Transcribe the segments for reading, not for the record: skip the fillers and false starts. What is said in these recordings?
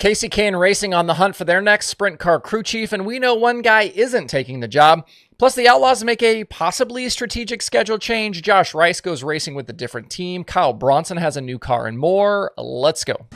Kasey Kahne Racing on the hunt for their next sprint car crew chief, and we know one guy isn't taking the job. Plus, the Outlaws make a possibly strategic schedule change. Josh Rice goes racing with a different team. Kyle Bronson has a new car and more. Let's go.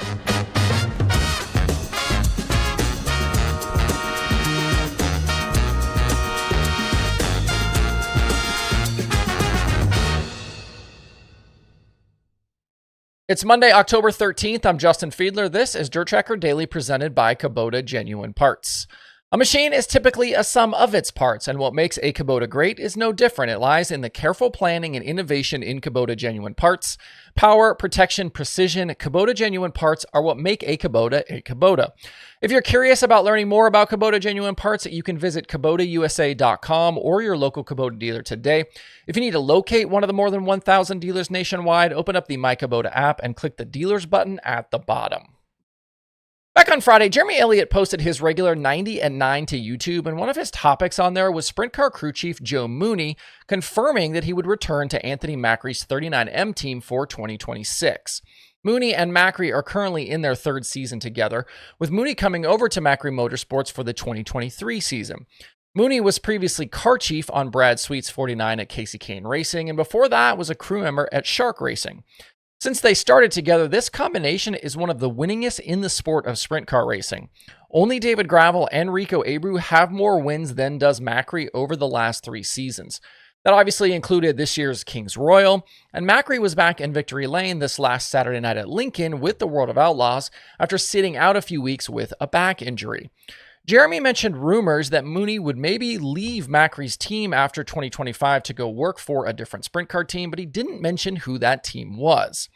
It's Monday, October 13th. I'm Justin Fiedler. This is DIRTRACKR Daily presented by Kubota Genuine Parts. A machine is typically a sum of its parts, and what makes a Kubota great is no different. It lies in the careful planning and innovation in Kubota Genuine Parts. Power, protection, precision, Kubota Genuine Parts are what make a Kubota. If you're curious about learning more about Kubota Genuine Parts, you can visit KubotaUSA.com or your local Kubota dealer today. If you need to locate one of the more than 1,000 dealers nationwide, open up the My Kubota app and click the dealers button at the bottom. Back on Friday, Jeremy Elliott posted his regular 90 at 9 to YouTube, and one of his topics on there was Sprint Car crew chief Joe Mooney confirming that he would return to Anthony Macri's 39M team for 2026. Mooney and Macri are currently in their third season together, with Mooney coming over to Macri Motorsports for the 2023 season. Mooney was previously car chief on Brad Sweet's 49 at Kasey Kahne Racing, and before that was a crew member at Shark Racing. Since they started together, this combination is one of the winningest in the sport of sprint car racing. Only David Gravel and Rico Abreu have more wins than does Macri over the last 3 seasons. That obviously included this year's Kings Royal, and Macri was back in victory lane this last Saturday night at Lincoln with the World of Outlaws after sitting out a few weeks with a back injury. Jeremy mentioned rumors that Mooney would maybe leave Macri's team after 2025 to go work for a different sprint car team, but he didn't mention who that team was.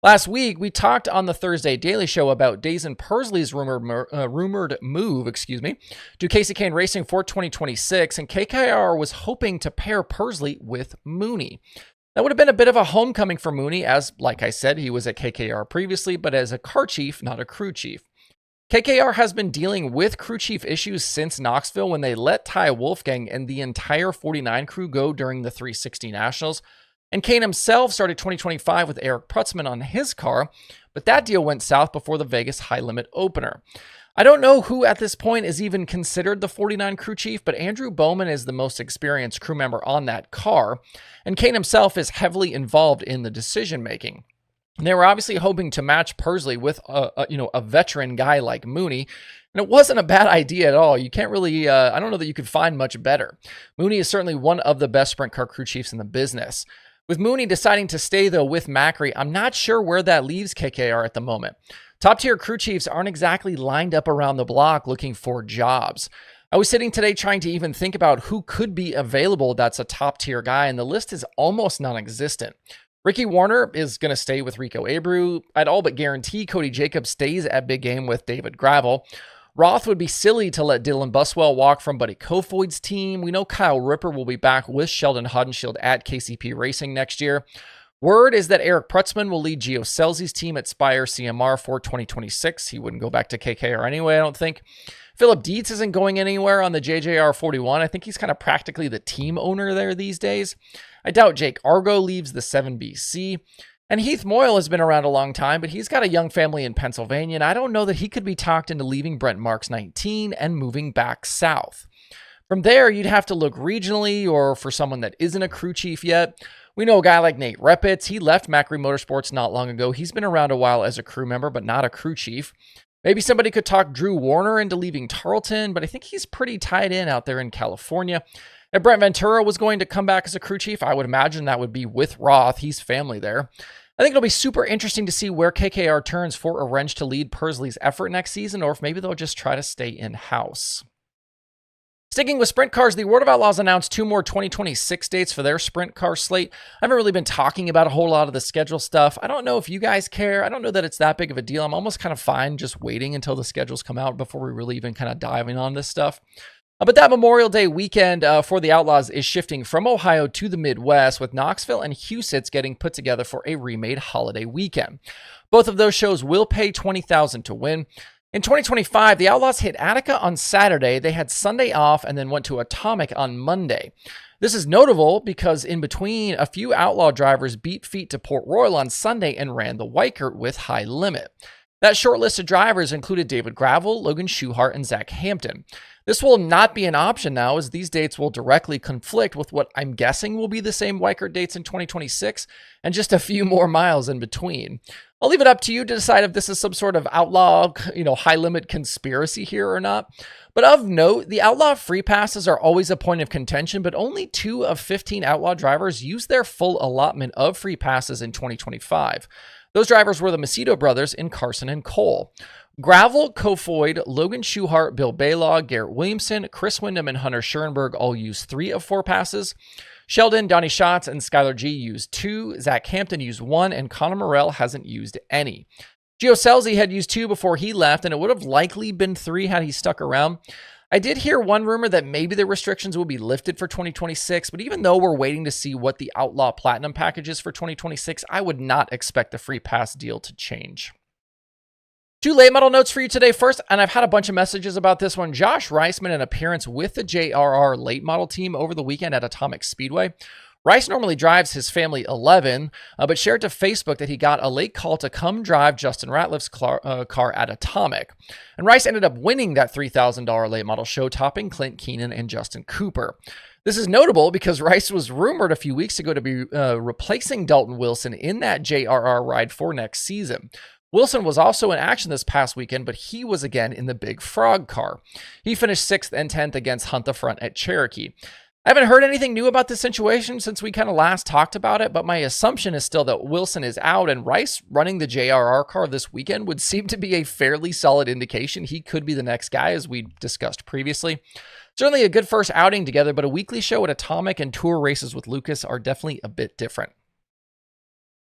Last week, we talked on the Thursday Daily Show about Dazen Persley's rumored move to Kasey Kahne Racing for 2026, and KKR was hoping to pair Persley with Mooney. That would have been a bit of a homecoming for Mooney, as, like I said, he was at KKR previously, but as a car chief, not a crew chief. KKR has been dealing with crew chief issues since Knoxville when they let Ty Wolfgang and the entire 49 crew go during the 360 Nationals. And Kahne himself started 2025 with Eric Prutzman on his car, but that deal went south before the Vegas High Limit opener. I don't know who at this point is even considered the 49 crew chief, but Andrew Bowman is the most experienced crew member on that car, and Kahne himself is heavily involved in the decision making. And they were obviously hoping to match Persley with a veteran guy like Mooney, and it wasn't a bad idea at all. You can't really, I don't know that you could find much better. Mooney is certainly one of the best sprint car crew chiefs in the business. With Mooney deciding to stay, though, with Macri, I'm not sure where that leaves KKR at the moment. Top-tier crew chiefs aren't exactly lined up around the block looking for jobs. I was sitting today trying to even think about who could be available that's a top-tier guy, and the list is almost non-existent. Ricky Warner is going to stay with Rico Abreu. I'd all but guarantee Cody Jacobs stays at Big Game with David Gravel. Roth would be silly to let Dylan Buswell walk from Buddy Kofoid's team. We know Kyle Ripper will be back with Sheldon Haudenschild at KCP Racing next year. Word is that Eric Prutzman will lead Gio Scelzi's team at Spire CMR for 2026. He wouldn't go back to KKR anyway, I don't think. Philip Dietz isn't going anywhere on the JJR 41. I think he's kind of practically the team owner there these days. I doubt Jake Argo leaves the 7BC. And Heath Moyle has been around a long time, but he's got a young family in Pennsylvania, and I don't know that he could be talked into leaving Brent Marks 19 and moving back south. From there, you'd have to look regionally or for someone that isn't a crew chief yet. We know a guy like Nate Repitz. He left Macri Motorsports not long ago. He's been around a while as a crew member, but not a crew chief. Maybe somebody could talk Drew Warner into leaving Tarleton, but I think he's pretty tied in out there in California. If Brent Ventura was going to come back as a crew chief, I would imagine that would be with Roth. He's family there. I think it'll be super interesting to see where KKR turns for a wrench to lead Persley's effort next season, or if maybe they'll just try to stay in-house. Sticking with sprint cars, the World of Outlaws announced 2 more 2026 dates for their sprint car slate. I haven't really been talking about a whole lot of the schedule stuff. I don't know if you guys care. I don't know that it's that big of a deal. I'm almost kind of fine just waiting until the schedules come out before we really even kind of diving on this stuff. But that Memorial Day weekend for the Outlaws is shifting from Ohio to the Midwest, with Knoxville and Huset's getting put together for a remade holiday weekend. Both of those shows will pay $20,000 to win. In 2025, the Outlaws hit Attica on Saturday. They had Sunday off and then went to Atomic on Monday. This is notable because in between, a few Outlaw drivers beat feet to Port Royal on Sunday and ran the Weikert with High Limit. That short list of drivers included David Gravel, Logan Schuchart, and Zach Hampton. This will not be an option now, as these dates will directly conflict with what I'm guessing will be the same Weikert dates in 2026 and just a few more miles in between. I'll leave it up to you to decide if this is some sort of outlaw, high limit conspiracy here or not. But of note, the outlaw free passes are always a point of contention, but only 2 of 15 outlaw drivers used their full allotment of free passes in 2025. Those drivers were the Macedo brothers in Carson and Cole. Gravel, Kofoid, Logan Schuchart, Bill Baylaw, Garrett Williamson, Chris Windham, and Hunter Schoenberg all used 3 of 4 passes. Sheldon, Donnie Schatz, and Skylar G used 2. Zach Hampton used 1, and Connor Morell hasn't used any. Gio Scelzi had used 2 before he left, and it would have likely been 3 had he stuck around. I did hear one rumor that maybe the restrictions will be lifted for 2026, but even though we're waiting to see what the Outlaw Platinum package is for 2026, I would not expect the free pass deal to change. 2 late model notes for you today. First, and I've had a bunch of messages about this one, Josh Rice made an appearance with the JRR late model team over the weekend at Atomic Speedway. Rice normally drives his family 11, but shared to Facebook that he got a late call to come drive Justin Ratliff's car at Atomic. And Rice ended up winning that $3,000 late model show, topping Clint Keenan and Justin Cooper. This is notable because Rice was rumored a few weeks ago to be replacing Dalton Wilson in that JRR ride for next season. Wilson was also in action this past weekend, but he was again in the Big Frog car. He finished 6th and 10th against Hunt the Front at Cherokee. I haven't heard anything new about this situation since we kind of last talked about it, but my assumption is still that Wilson is out, and Rice running the JRR car this weekend would seem to be a fairly solid indication he could be the next guy, as we discussed previously. Certainly a good first outing together, but a weekly show at Atomic and tour races with Lucas are definitely a bit different.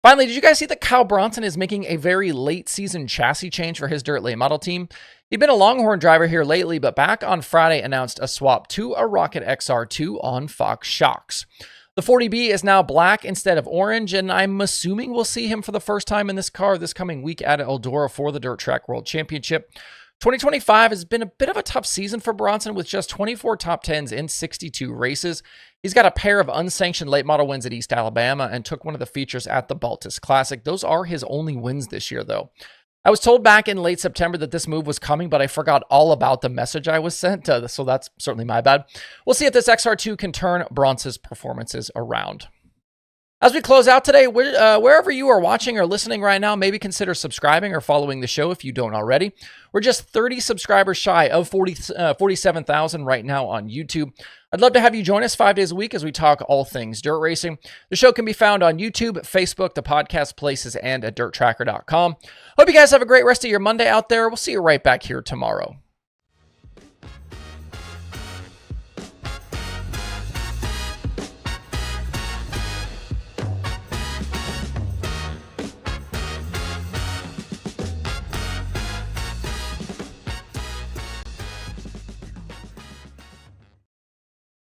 Finally, did you guys see that Kyle Bronson is making a very late season chassis change for his dirt late model team? He'd been a Longhorn driver here lately, but back on Friday announced a swap to a Rocket XR2 on Fox Shocks. The 40B is now black instead of orange, and I'm assuming we'll see him for the first time in this car this coming week at Eldora for the Dirt Track World Championship. 2025 has been a bit of a tough season for Bronson with just 24 top 10s in 62 races. He's got a pair of unsanctioned late model wins at East Alabama and took one of the features at the Baltus Classic. Those are his only wins this year, though. I was told back in late September that this move was coming, but I forgot all about the message I was sent, so that's certainly my bad. We'll see if this XR2 can turn Bronson's performances around. As we close out today, wherever you are watching or listening right now, maybe consider subscribing or following the show if you don't already. We're just 30 subscribers shy of 47,000 right now on YouTube. I'd love to have you join us 5 days a week as we talk all things dirt racing. The show can be found on YouTube, Facebook, the podcast places, and at DIRTRACKR.com. Hope you guys have a great rest of your Monday out there. We'll see you right back here tomorrow.